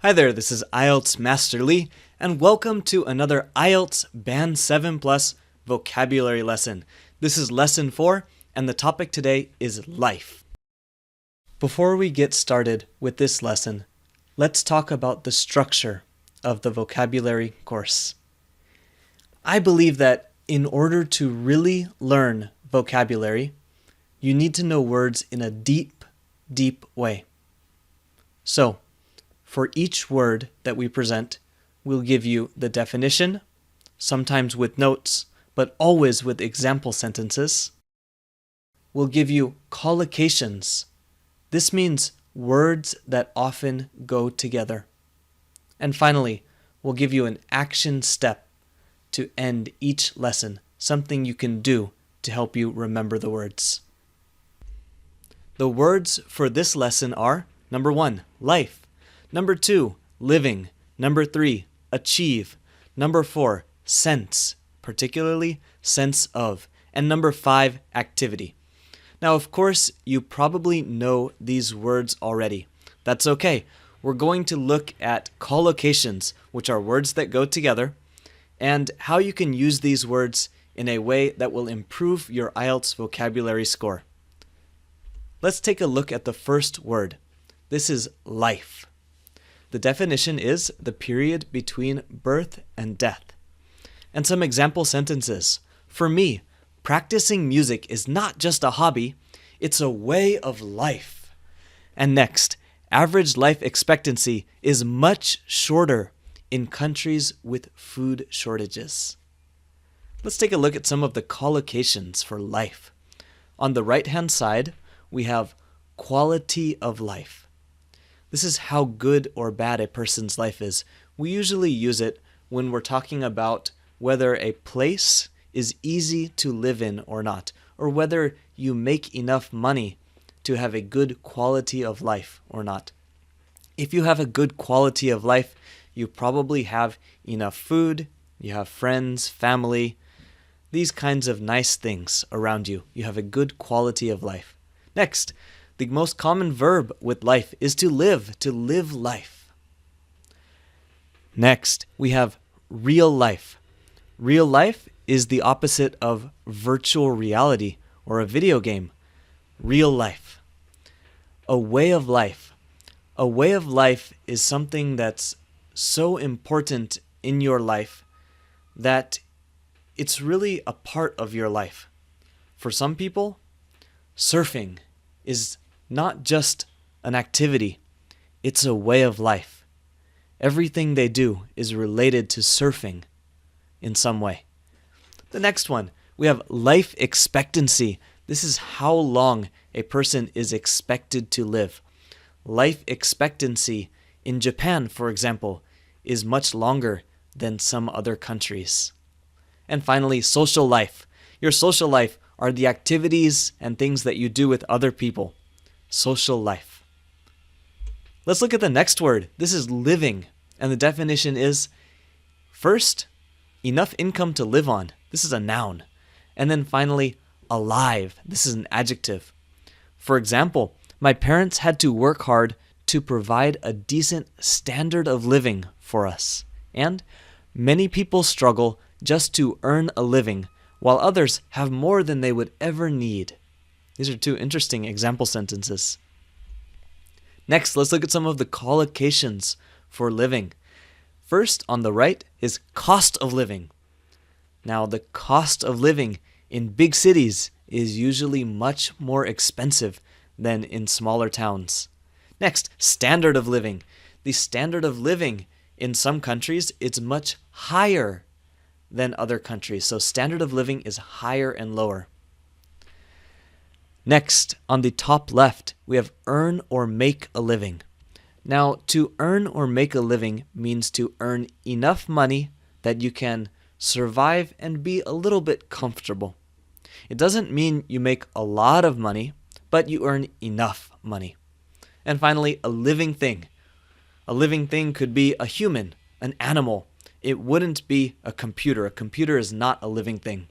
Hi there, this is IELTS Master Lee, and welcome to another IELTS Band 7 Plus vocabulary lesson. This is lesson 4, and the topic today is life. Before we get started with this lesson, let's talk about the structure of the vocabulary course. I believe that in order to really learn vocabulary, you need to know words in a deep, deep way. So, for each word that we present, we'll give you the definition, sometimes with notes, but always with example sentences. We'll give you collocations. This means words that often go together. And finally, we'll give you an action step to end each lesson, something you can do to help you remember the words. The words for this lesson are, number 1, life. Number 2, living. Number 3, achieve. Number 4, sense, particularly sense of. And number 5, activity. Now, of course, you probably know these words already. That's okay. We're going to look at collocations, which are words that go together, and how you can use these words in a way that will improve your IELTS vocabulary score. Let's take a look at the first word. This is life. The definition is the period between birth and death. And some example sentences. For me, practicing music is not just a hobby, it's a way of life. And next, average life expectancy is much shorter in countries with food shortages. Let's take a look at some of the collocations for life. On the right-hand side, we have quality of life. This is how good or bad a person's life is. We usually use it when we're talking about whether a place is easy to live in or not, or whether you make enough money to have a good quality of life or not. If you have a good quality of life, you probably have enough food, you have friends, family, these kinds of nice things around you. You have a good quality of life. Next, the most common verb with life is to live life. Next, we have real life. Real life is the opposite of virtual reality or a video game. Real life. A way of life. A way of life is something that's so important in your life that it's really a part of your life. For some people, surfing is not just an activity, it's a way of life. Everything they do is related to surfing in some way. The next one, we have life expectancy. This is how long a person is expected to live. Life expectancy in Japan, for example, is much longer than some other countries. And finally, social life. Your social life are the activities and things that you do with other people. Social life. Let's look at the next word. This is living, and the definition is, first, enough income to live on. This is a noun. And then finally, alive. This is an adjective. For example, my parents had to work hard to provide a decent standard of living for us. And many people struggle just to earn a living, while others have more than they would ever need. These are two interesting example sentences. Next, let's look at some of the collocations for living. First, on the right, is cost of living. Now, the cost of living in big cities is usually much more expensive than in smaller towns. Next, standard of living. The standard of living in some countries is much higher than other countries. So standard of living is higher and lower. Next, on the top left, we have earn or make a living. Now, to earn or make a living means to earn enough money that you can survive and be a little bit comfortable. It doesn't mean you make a lot of money, but you earn enough money. And finally, a living thing. A living thing could be a human, an animal. It wouldn't be a computer. A computer is not a living thing.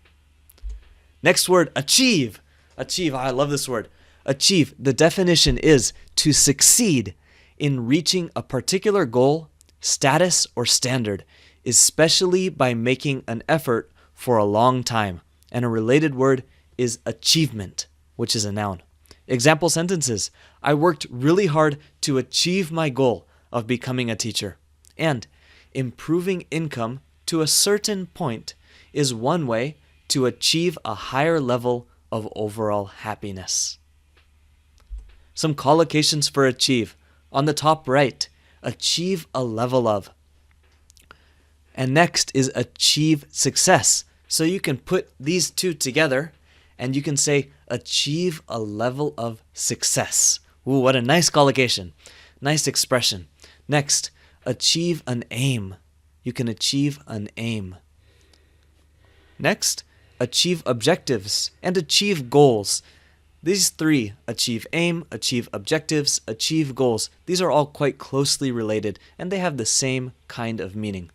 Next word, achieve. Achieve, I love this word. Achieve, the definition is to succeed in reaching a particular goal, status, or standard, especially by making an effort for a long time. And a related word is achievement, which is a noun. Example sentences: I worked really hard to achieve my goal of becoming a teacher. And improving income to a certain point is one way to achieve a higher level of overall happiness. Some collocations for achieve. On the top right, achieve a level of. And next is achieve success. So you can put these two together and you can say achieve a level of success. Ooh, what a nice collocation. Nice expression. Next, achieve an aim. You can achieve an aim. Next, achieve objectives and achieve goals. These three, achieve aim, achieve objectives, achieve goals, these are all quite closely related and they have the same kind of meaning.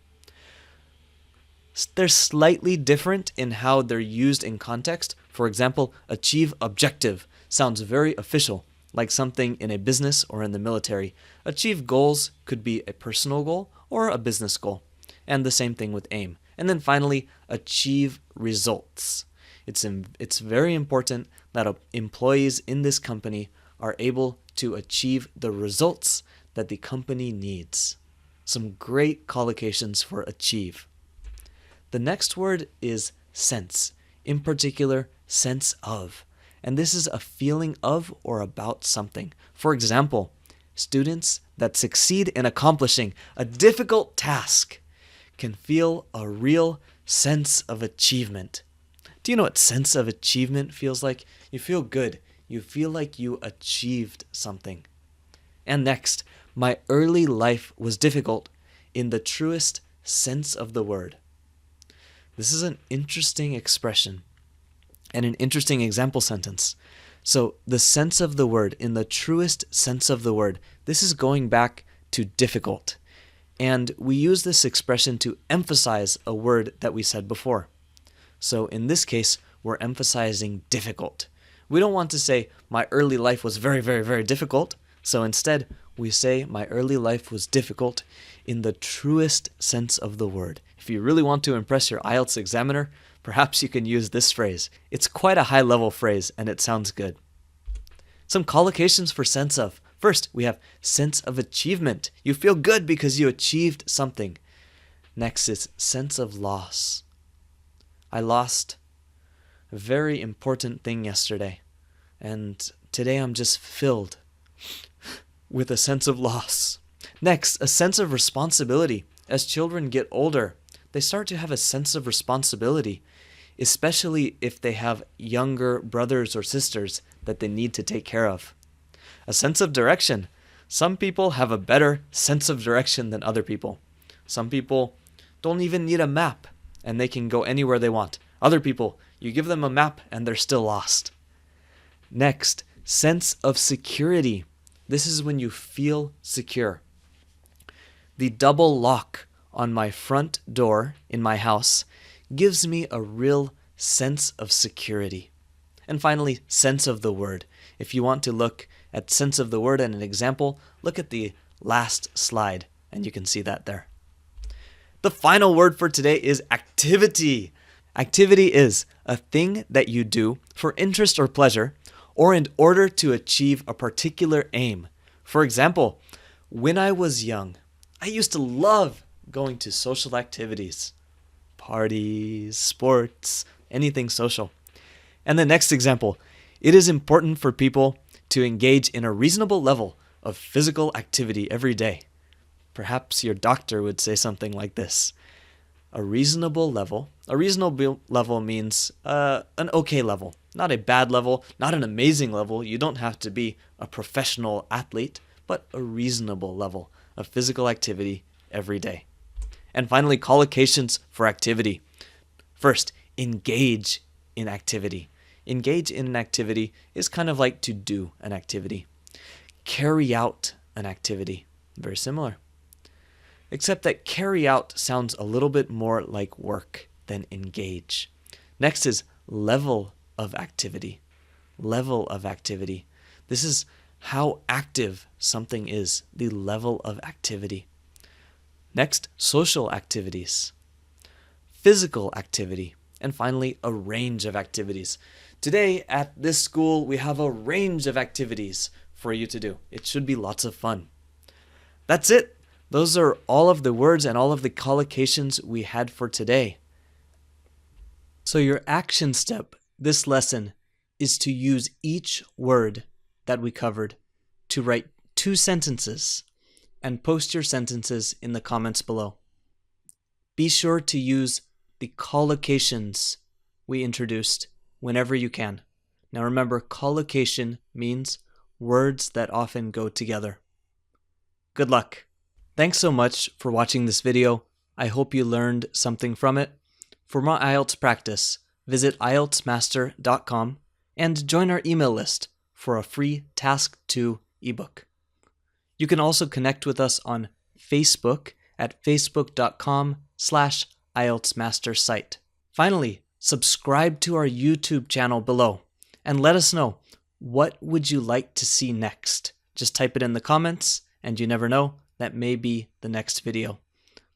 They're slightly different in how they're used in context. For example, achieve objective sounds very official, like something in a business or in the military. Achieve goals could be a personal goal or a business goal. And the same thing with aim. And then finally, achieve results. It's very important that employees in this company are able to achieve the results that the company needs. Some great collocations for achieve. The next word is sense, in particular, sense of. And this is a feeling of or about something. For example, students that succeed in accomplishing a difficult task can feel a real sense of achievement. Do you know what sense of achievement feels like? You feel good. You feel like you achieved something. And next, my early life was difficult in the truest sense of the word. This is an interesting expression and an interesting example sentence. So the sense of the word, in the truest sense of the word, this is going back to difficult. And we use this expression to emphasize a word that we said before. So in this case, we're emphasizing difficult. We don't want to say, my early life was very, very, very difficult. So instead, we say, my early life was difficult in the truest sense of the word. If you really want to impress your IELTS examiner, perhaps you can use this phrase. It's quite a high-level phrase, and it sounds good. Some collocations for sense of. First, we have sense of achievement. You feel good because you achieved something. Next is sense of loss. I lost a very important thing yesterday, and today I'm just filled with a sense of loss. Next, a sense of responsibility. As children get older, they start to have a sense of responsibility, especially if they have younger brothers or sisters that they need to take care of. A sense of direction. Some people have a better sense of direction than other people. Some people don't even need a map and they can go anywhere they want. Other people, you give them a map and they're still lost. Next, sense of security. This is when you feel secure. The double lock on my front door in my house gives me a real sense of security. And finally, sense of the word. If you want to look at sense of the word and an example, look at the last slide and you can see that there. The final word for today is activity. Activity is a thing that you do for interest or pleasure or in order to achieve a particular aim. For example, when I was young, I used to love going to social activities, parties, sports, anything social. And the next example, it is important for people to engage in a reasonable level of physical activity every day. Perhaps your doctor would say something like this. A reasonable level means an okay level, not a bad level, not an amazing level. You don't have to be a professional athlete, but a reasonable level of physical activity every day. And finally, collocations for activity. First, engage in activity. Engage in an activity is kind of like to do an activity. Carry out an activity. Very similar. Except that carry out sounds a little bit more like work than engage. Next is level of activity. Level of activity. This is how active something is, the level of activity. Next, social activities, physical activity, and finally, a range of activities. Today at this school, we have a range of activities for you to do. It should be lots of fun. That's it. Those are all of the words and all of the collocations we had for today. So your action step this lesson is to use each word that we covered to write 2 sentences and post your sentences in the comments below. Be sure to use the collocations we introduced whenever you can. Now remember, collocation means words that often go together. Good luck. Thanks so much for watching this video. I hope you learned something from it. For more IELTS practice, visit IELTSmaster.com and join our email list for a free Task 2 ebook. You can also connect with us on Facebook at facebook.com/IELTSmastersite. Finally, subscribe to our YouTube channel below and let us know, what would you like to see next? Just type it in the comments and you never know, that may be the next video.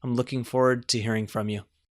I'm looking forward to hearing from you.